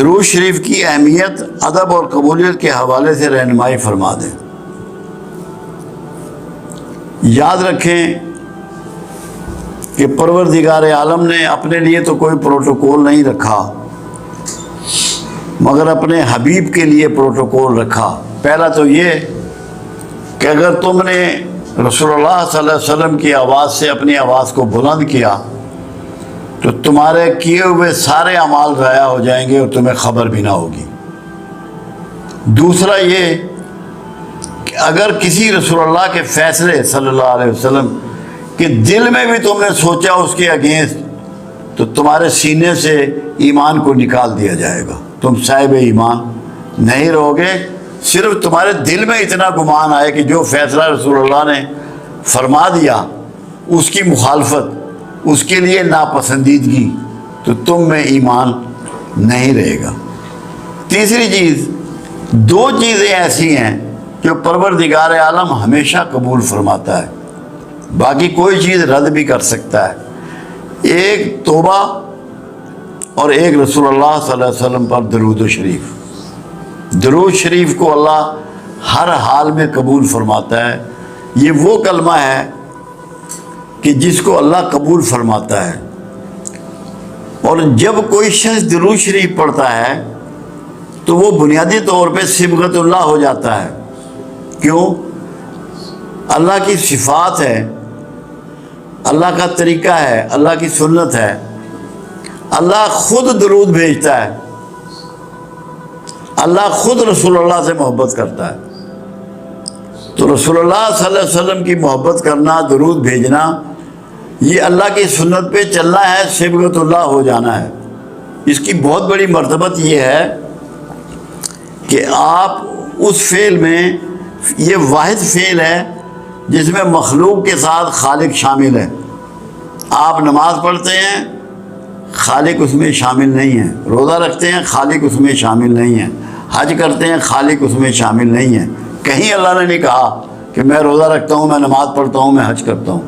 درود شریف کی اہمیت ادب اور قبولیت کے حوالے سے رہنمائی فرما دیں۔ یاد رکھیں کہ پروردگار عالم نے اپنے لیے تو کوئی پروٹوکول نہیں رکھا، مگر اپنے حبیب کے لیے پروٹوکول رکھا۔ پہلا تو یہ کہ اگر تم نے رسول اللہ صلی اللہ علیہ وسلم کی آواز سے اپنی آواز کو بلند کیا تو تمہارے کیے ہوئے سارے اعمال ضائع ہو جائیں گے اور تمہیں خبر بھی نہ ہوگی۔ دوسرا یہ کہ اگر کسی رسول اللہ کے فیصلے صلی اللہ علیہ وسلم کہ دل میں بھی تم نے سوچا اس کے اگینسٹ تو تمہارے سینے سے ایمان کو نکال دیا جائے گا، تم صاحب ایمان نہیں رہو گے۔ صرف تمہارے دل میں اتنا گمان آئے کہ جو فیصلہ رسول اللہ نے فرما دیا اس کی مخالفت، اس کے لیے ناپسندیدگی، تو تم میں ایمان نہیں رہے گا۔ تیسری چیز، دو چیزیں ایسی ہیں جو پروردگار عالم ہمیشہ قبول فرماتا ہے، باقی کوئی چیز رد بھی کر سکتا ہے۔ ایک توبہ اور ایک رسول اللہ صلی اللہ علیہ وسلم پر درود و شریف۔ درود شریف کو اللہ ہر حال میں قبول فرماتا ہے۔ یہ وہ کلمہ ہے کہ جس کو اللہ قبول فرماتا ہے، اور جب کوئی شخص درود شریف پڑھتا ہے تو وہ بنیادی طور پہ صبغت اللہ ہو جاتا ہے۔ کیوں؟ اللہ کی صفات ہے، اللہ کا طریقہ ہے، اللہ کی سنت ہے۔ اللہ خود درود بھیجتا ہے، اللہ خود رسول اللہ سے محبت کرتا ہے۔ تو رسول اللہ صلی اللہ علیہ وسلم کی محبت کرنا، درود بھیجنا، یہ اللہ کی سنت پہ چلنا ہے، صبغت اللہ ہو جانا ہے۔ اس کی بہت بڑی مرتبت یہ ہے کہ آپ اس فعل میں، یہ واحد فعل ہے جس میں مخلوق کے ساتھ خالق شامل ہے۔ آپ نماز پڑھتے ہیں، خالق اس میں شامل نہیں ہے۔ روزہ رکھتے ہیں، خالق اس میں شامل نہیں ہے۔ حج کرتے ہیں، خالق اس میں شامل نہیں ہے۔ کہیں اللہ نے نہیں کہا کہ میں روزہ رکھتا ہوں، میں نماز پڑھتا ہوں، میں حج کرتا ہوں۔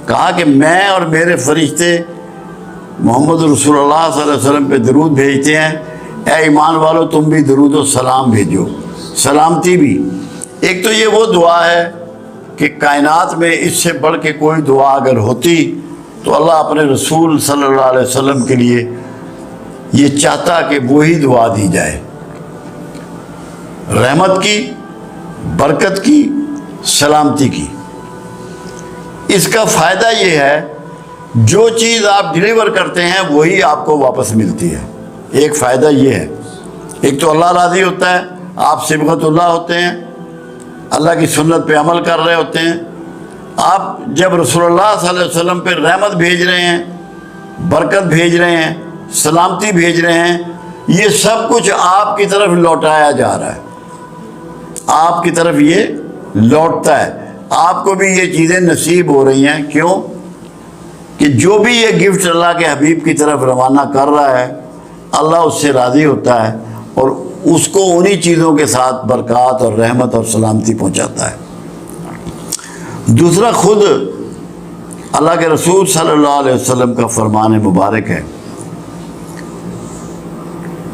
کہا کہ میں اور میرے فرشتے محمد رسول اللہ صلی اللہ علیہ وسلم پہ درود بھیجتے ہیں، اے ایمان والو تم بھی درود و سلام بھیجو، سلامتی بھی۔ ایک تو یہ وہ دعا ہے کہ کائنات میں اس سے بڑھ کے کوئی دعا اگر ہوتی تو اللہ اپنے رسول صلی اللہ علیہ وسلم کے لیے یہ چاہتا کہ وہی دعا دی جائے، رحمت کی، برکت کی، سلامتی کی۔ اس کا فائدہ یہ ہے جو چیز آپ ڈیلیور کرتے ہیں وہی آپ کو واپس ملتی ہے۔ ایک فائدہ یہ ہے، ایک تو اللہ راضی ہوتا ہے، آپ صبغت اللہ ہوتے ہیں، اللہ کی سنت پہ عمل کر رہے ہوتے ہیں۔ آپ جب رسول اللہ صلی اللہ علیہ وسلم پہ رحمت بھیج رہے ہیں، برکت بھیج رہے ہیں، سلامتی بھیج رہے ہیں، یہ سب کچھ آپ کی طرف لوٹایا جا رہا ہے، آپ کی طرف یہ لوٹتا ہے۔ آپ کو بھی یہ چیزیں نصیب ہو رہی ہیں۔ کیوں؟ کہ جو بھی یہ گفٹ اللہ کے حبیب کی طرف روانہ کر رہا ہے، اللہ اس سے راضی ہوتا ہے اور اس کو انہی چیزوں کے ساتھ برکات اور رحمت اور سلامتی پہنچاتا ہے۔ دوسرا، خود اللہ کے رسول صلی اللہ علیہ وسلم کا فرمان مبارک ہے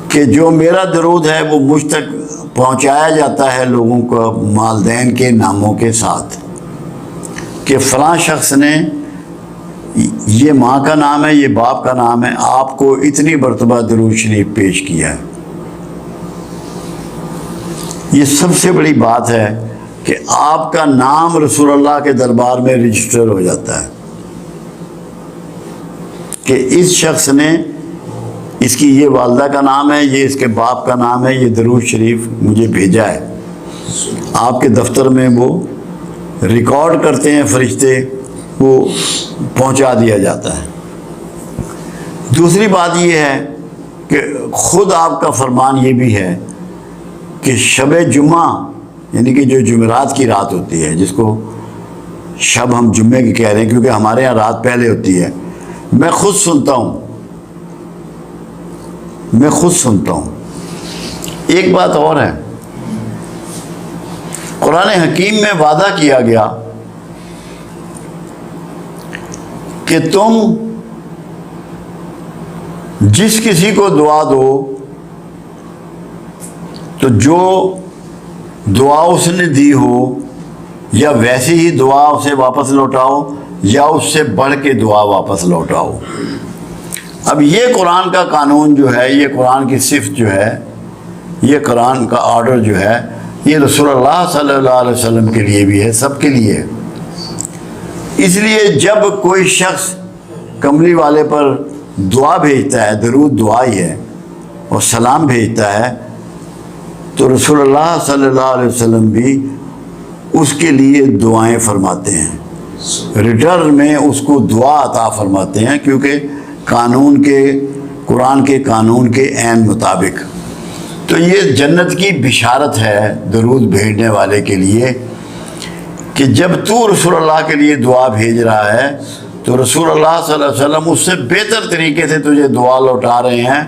کہ جو میرا درود ہے وہ مجھ تک پہنچایا جاتا ہے لوگوں کو والدین کے ناموں کے ساتھ، کہ فلاں شخص نے، یہ ماں کا نام ہے، یہ باپ کا نام ہے، آپ کو اتنی مرتبہ درود شریف پیش کیا ہے۔ یہ سب سے بڑی بات ہے کہ آپ کا نام رسول اللہ کے دربار میں رجسٹر ہو جاتا ہے کہ اس شخص نے، اس کی یہ والدہ کا نام ہے، یہ اس کے باپ کا نام ہے، یہ درود شریف مجھے بھیجا ہے۔ آپ کے دفتر میں وہ ریکارڈ کرتے ہیں فرشتے، وہ پہنچا دیا جاتا ہے۔ دوسری بات یہ ہے کہ خود آپ کا فرمان یہ بھی ہے کہ شب جمعہ، یعنی کہ جو جمعرات کی رات ہوتی ہے، جس کو شب ہم جمعے کی کہہ رہے ہیں کیونکہ ہمارے یہاں رات پہلے ہوتی ہے، میں خود سنتا ہوں، میں خود سنتا ہوں۔ ایک بات اور ہے، قرآن حکیم میں وعدہ کیا گیا کہ تم جس کسی کو دعا دو تو جو دعا اس نے دی ہو یا ویسی ہی دعا اسے واپس لوٹاؤ یا اس سے بڑھ کے دعا واپس لوٹاؤ۔ اب یہ قرآن کا قانون جو ہے، یہ قرآن کی صفت جو ہے، یہ قرآن کا آرڈر جو ہے، یہ رسول اللہ صلی اللہ علیہ وسلم کے لیے بھی ہے، سب کے لیے ہے۔ اس لیے جب کوئی شخص کملی والے پر دعا بھیجتا ہے، درود دعا ہی ہے، اور سلام بھیجتا ہے، تو رسول اللہ صلی اللہ علیہ وسلم بھی اس کے لیے دعائیں فرماتے ہیں، ریٹرن میں اس کو دعا عطا فرماتے ہیں، کیونکہ قانون کے، قرآن کے قانون کے عین مطابق۔ تو یہ جنت کی بشارت ہے درود بھیجنے والے کے لیے کہ جب تو رسول اللہ کے لیے دعا بھیج رہا ہے تو رسول اللہ صلی اللہ علیہ وسلم اس سے بہتر طریقے سے تجھے دعا لوٹا رہے ہیں،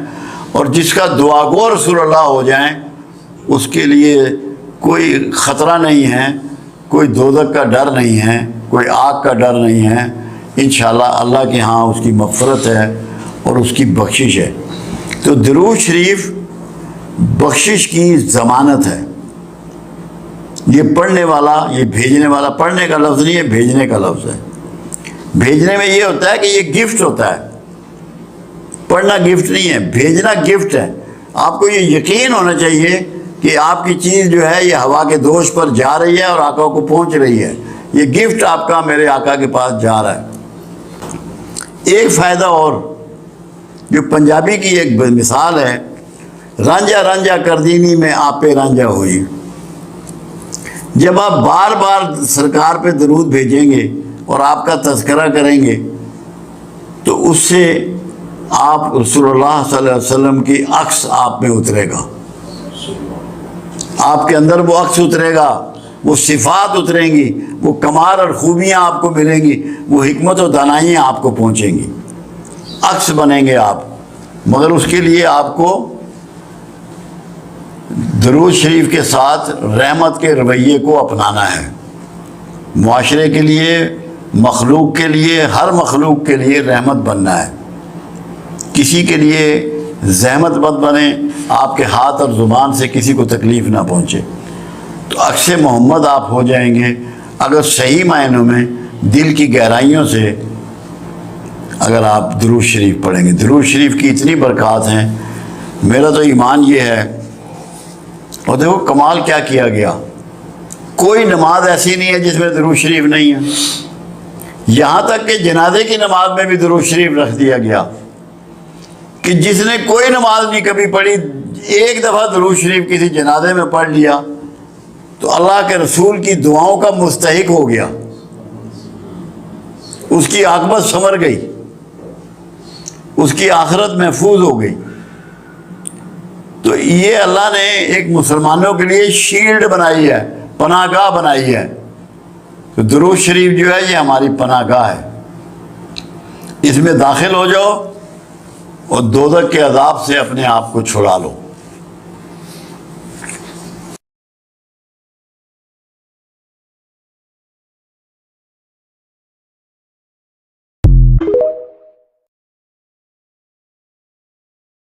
اور جس کا دعا گو رسول اللہ ہو جائیں اس کے لیے کوئی خطرہ نہیں ہے، کوئی دوزخ کا ڈر نہیں ہے، کوئی آگ کا ڈر نہیں ہے۔ انشاءاللہ اللہ کے ہاں اس کی مغفرت ہے اور اس کی بخشش ہے۔ تو درود شریف بخشش کی ضمانت ہے۔ یہ پڑھنے والا، یہ بھیجنے والا، پڑھنے کا لفظ نہیں ہے، بھیجنے کا لفظ ہے۔ بھیجنے میں یہ ہوتا ہے کہ یہ گفٹ ہوتا ہے، پڑھنا گفٹ نہیں ہے، بھیجنا گفٹ ہے۔ آپ کو یہ یقین ہونا چاہیے کہ آپ کی چیز جو ہے یہ ہوا کے دوش پر جا رہی ہے اور آقا کو پہنچ رہی ہے، یہ گفٹ آپ کا میرے آقا کے پاس جا رہا ہے۔ ایک فائدہ اور، جو پنجابی کی ایک مثال ہے، رانجھا رانجھا کردینی میں آپ پہ رانجھا ہوئی۔ جب آپ بار بار سرکار پہ درود بھیجیں گے اور آپ کا تذکرہ کریں گے تو اس سے آپ رسول اللہ صلی اللہ علیہ وسلم کی عکس آپ میں اترے گا، آپ کے اندر وہ عکس اترے گا، وہ صفات اتریں گی، وہ کمال اور خوبیاں آپ کو ملیں گی، وہ حکمت و دانائیاں آپ کو پہنچیں گی، عکس بنیں گے آپ۔ مگر اس کے لیے آپ کو درود شریف کے ساتھ رحمت کے رویے کو اپنانا ہے۔ معاشرے کے لیے، مخلوق کے لیے، ہر مخلوق کے لیے رحمت بننا ہے، کسی کے لیے زحمت مت بنے، آپ کے ہاتھ اور زبان سے کسی کو تکلیف نہ پہنچے۔ تو عکس محمد آپ ہو جائیں گے اگر صحیح معنوں میں دل کی گہرائیوں سے اگر آپ درود شریف پڑھیں گے۔ درود شریف کی اتنی برکات ہیں، میرا تو ایمان یہ ہے۔ اور دیکھو کمال کیا کیا گیا، کوئی نماز ایسی نہیں ہے جس میں درود شریف نہیں ہے، یہاں تک کہ جنازے کی نماز میں بھی درود شریف رکھ دیا گیا کہ جس نے کوئی نماز نہیں کبھی پڑھی، ایک دفعہ درود شریف کسی جنازے میں پڑھ لیا تو اللہ کے رسول کی دعاؤں کا مستحق ہو گیا، اس کی عاقبت سنور گئی، اس کی آخرت محفوظ ہو گئی۔ تو یہ اللہ نے ایک مسلمانوں کے لیے شیلڈ بنائی ہے، پناہ گاہ بنائی ہے۔ تو درود شریف جو ہے یہ ہماری پناہ گاہ ہے، اس میں داخل ہو جاؤ اور دوزخ کے عذاب سے اپنے آپ کو چھڑا لو۔